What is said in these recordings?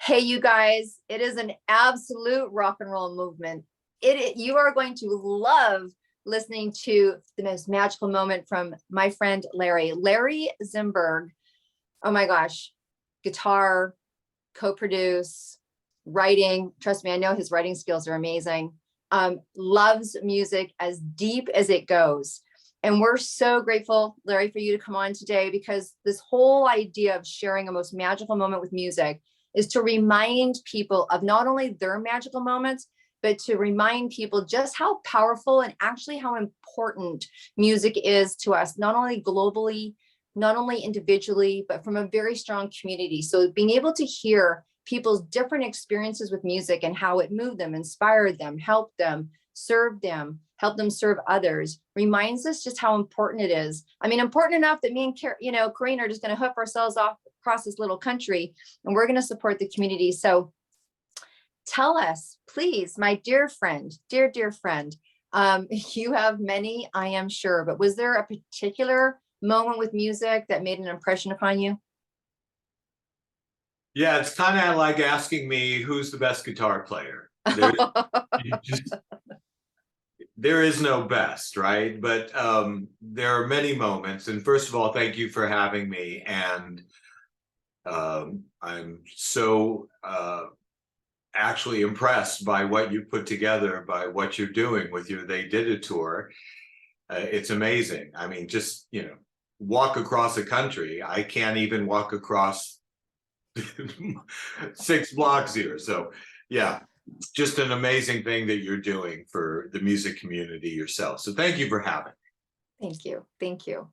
Hey, you guys, it is an absolute rock and roll movement. You are going to love listening to the most magical moment from my friend Larry Zimberg. Oh my gosh, guitar, co-produce, writing. Trust me, I know his writing skills are amazing. Loves music as deep as it goes. And we're so grateful, Larry, for you to come on today, because this whole idea of sharing a most magical moment with music is to remind people of not only their magical moments, but to remind people just how powerful and actually how important music is to us, not only globally, not only individually, but from a very strong community. So being able to hear people's different experiences with music and how it moved them, inspired them, helped them, served them, helped them serve others, reminds us just how important it is. I mean, important enough that me and Corinne are just going to hoof ourselves off across this little country, and we're going to support the community. So tell us, please, my dear friend, dear friend, you have many, I am sure, but was there a particular moment with music that made an impression upon you? Yeah, it's kind of like asking me who's the best guitar player. There is no best, right? But there are many moments. And first of all, thank you for having me. And I'm so actually impressed by what you put together, by what you're doing with your They Did a tour. It's amazing. I mean, just, walk across a country. I can't even walk across 6 blocks here. So yeah, just an amazing thing that you're doing for the music community yourself. So thank you for having me. Thank you.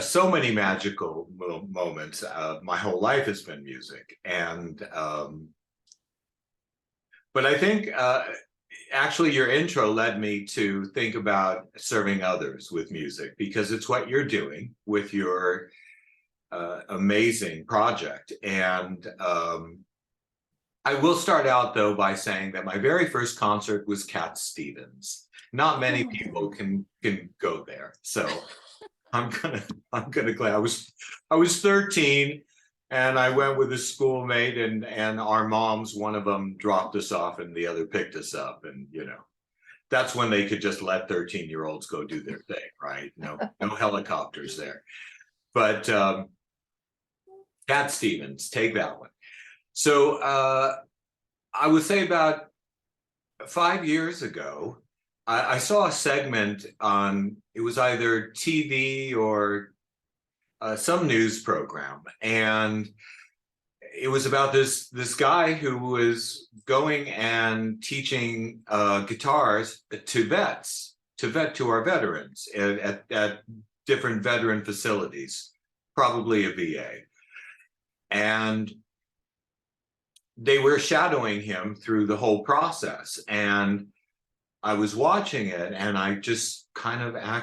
So many magical moments. My whole life has been music, and but I think actually your intro led me to think about serving others with music, because it's what you're doing with your amazing project. And I will start out though by saying that my very first concert was Cat Stevens. Not many people can go there, so I'm gonna glad I was 13, and I went with a schoolmate, and our moms, one of them dropped us off and the other picked us up, and that's when they could just let 13-year-olds go do their thing, right? No helicopters there. But Cat Stevens, take that one. So I would say about 5 years ago, I saw a segment on, it was either TV or some news program, and it was about this guy who was going and teaching guitars to vets, to our veterans at different veteran facilities, probably a VA. And they were shadowing him through the whole process. And I was watching it, and I just kind of I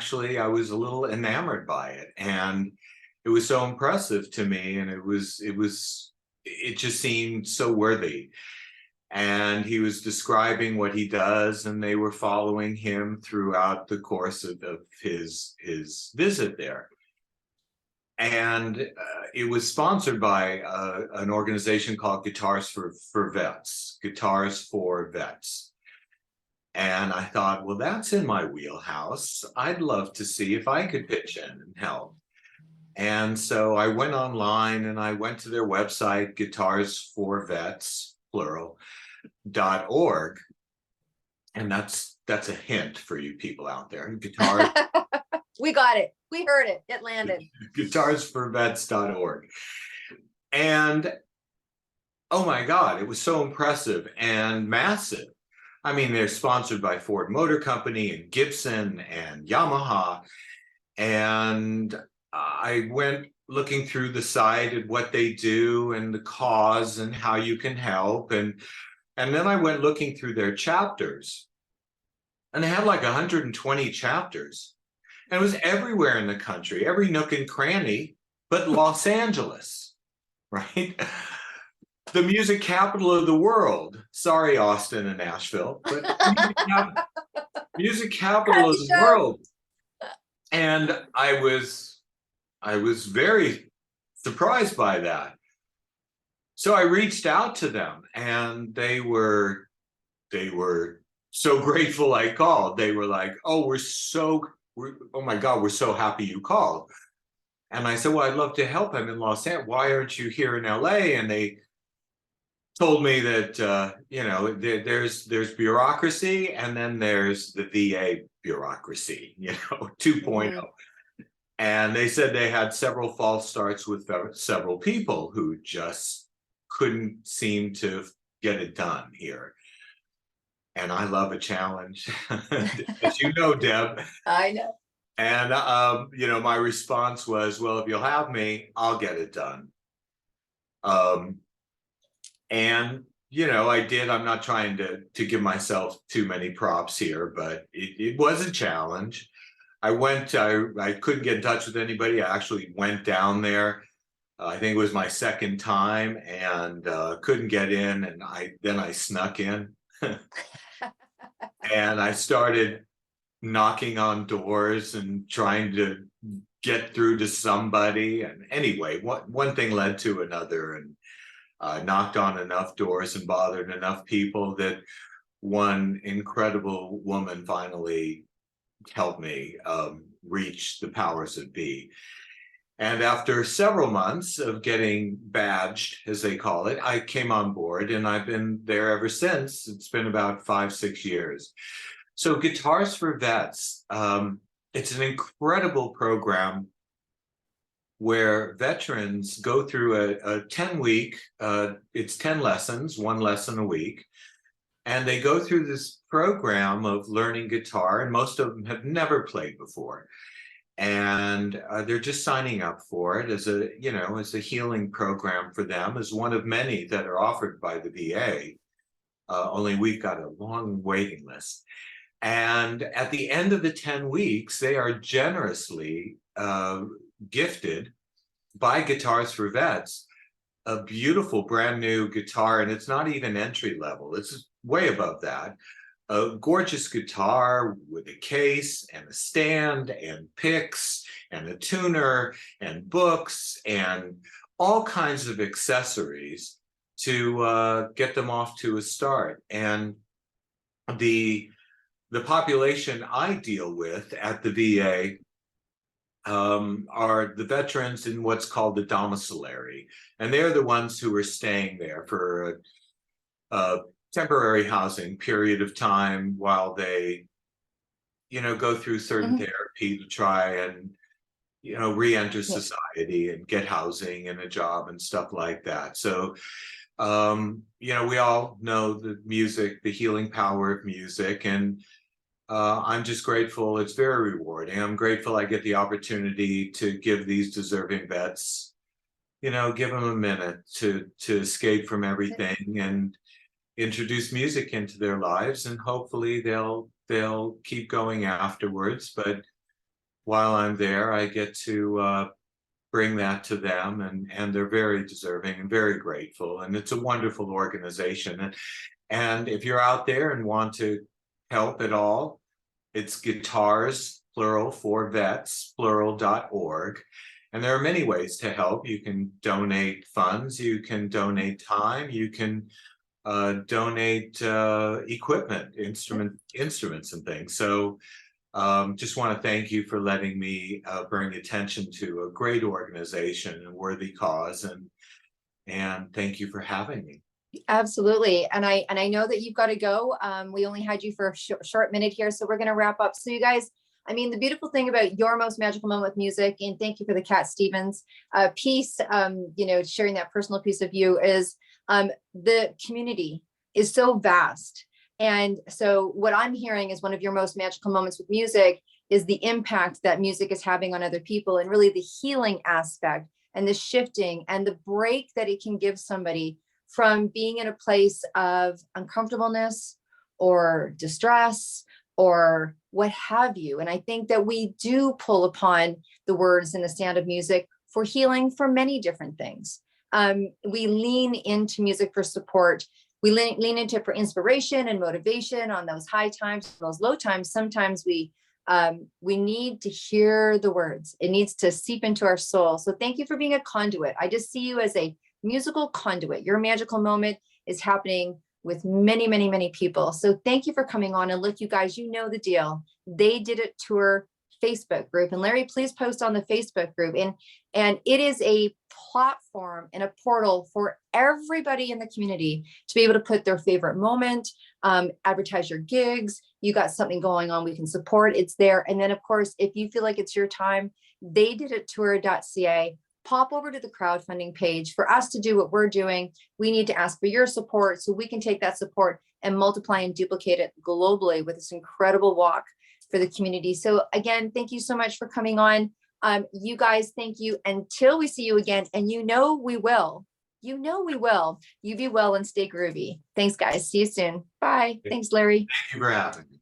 was a little enamored by it. And it was so impressive to me. And it just seemed so worthy. And he was describing what he does, and they were following him throughout the course of his visit there. And it was sponsored by an organization called Guitars for Vets, Guitars for Vets. And I thought, well, that's in my wheelhouse. I'd love to see if I could pitch in and help. And so I went online, and I went to their website, guitarsforvets, plural.org. And that's a hint for you people out there. Guitar. We got it. We heard it. It landed. Guitarsforvets.org. And oh my God, it was so impressive and massive. I mean, they're sponsored by Ford Motor Company and Gibson and Yamaha. And I went looking through the site at what they do and the cause and how you can help. And then I went looking through their chapters, and they had like 120 chapters. And it was everywhere in the country, every nook and cranny, but Los Angeles, right? The music capital of the world. Sorry, Austin and Nashville, but music capital of the world. And I was very surprised by that. So I reached out to them, and they were so grateful I called. They were like, "Oh, oh my God, we're so happy you called." And I said, "Well, I'd love to help. I'm in Los Angeles. Why aren't you here in LA?" And they told me that there's bureaucracy, and then there's the VA bureaucracy, 2.0. Mhm. And they said they had several false starts with several people who just couldn't seem to get it done here. And I love a challenge, as you know, Deb. I know. And my response was, "Well, if you'll have me, I'll get it done." Um, and I did. I'm not trying to give myself too many props here, but it was a challenge. I couldn't get in touch with anybody. I actually went down there. I think it was my second time, and couldn't get in. And I snuck in, and I started knocking on doors and trying to get through to somebody. And anyway, one thing led to another, and knocked on enough doors and bothered enough people that one incredible woman finally helped me reach the powers that be. And after several months of getting badged, as they call it, I came on board, and I've been there ever since. It's been about 5-6 years. So Guitars for Vets, it's an incredible program where veterans go through a 10-week, it's 10 lessons, one lesson a week. And they go through this program of learning guitar, and most of them have never played before. And they're just signing up for it as a healing program for them, as one of many that are offered by the VA. Only we've got a long waiting list. And at the end of the 10 weeks, they are generously gifted by Guitars for Vets a beautiful brand new guitar, and it's not even entry level. It's way above that. A gorgeous guitar with a case and a stand and picks and a tuner and books and all kinds of accessories to get them off to a start. And the population I deal with at the VA are the veterans in what's called the domiciliary, and they're the ones who are staying there for a temporary housing period of time while they, go through certain therapy to try and, re-enter Yeah. society and get housing and a job and stuff like that. So, we all know the music, the healing power of music, and I'm just grateful. It's very rewarding. I'm grateful I get the opportunity to give these deserving vets, give them a minute to escape from everything and introduce music into their lives, and hopefully they'll keep going afterwards. But while I'm there, I get to bring that to them, and they're very deserving and very grateful. And it's a wonderful organization. And if you're out there and want to help at all, it's Guitars, plural, for Vets, plural.org. And there are many ways to help. You can donate funds, you can donate time, you can donate equipment, instruments and things. So just want to thank you for letting me bring attention to a great organization and worthy cause. And thank you for having me. Absolutely. And I know that you've got to go. We only had you for a short minute here, so we're going to wrap up. So you guys, the beautiful thing about your most magical moment with music, and thank you for the Cat Stevens piece, sharing that personal piece of you, is the community is so vast. And so what I'm hearing is one of your most magical moments with music is the impact that music is having on other people, and really the healing aspect and the shifting and the break that it can give somebody from being in a place of uncomfortableness or distress or what have you. And I think that we do pull upon the words in the sound of music for healing for many different things. We lean into music for support. We lean into it for inspiration and motivation on those high times, those low times. Sometimes we need to hear the words. It needs to seep into our soul. So thank you for being a conduit. I just see you as a musical conduit. Your magical moment is happening with many, many, many people. So thank you for coming on. And look, you guys, you know the deal. They Did It Tour Facebook group. And Larry, please post on the Facebook group. And it is a platform and a portal for everybody in the community to be able to put their favorite moment, advertise your gigs. You got something going on, we can support, it's there. And then of course, if you feel like it's your time, theydidittour.ca, pop over to the crowdfunding page. For us to do what we're doing, we need to ask for your support so we can take that support and multiply and duplicate it globally with this incredible walk for the community. So again, thank you so much for coming on. You guys, thank you. Until we see you again, and you know we will. You be well and stay groovy. Thanks, guys. See you soon. Bye. Thanks, Larry. Thank you for having me.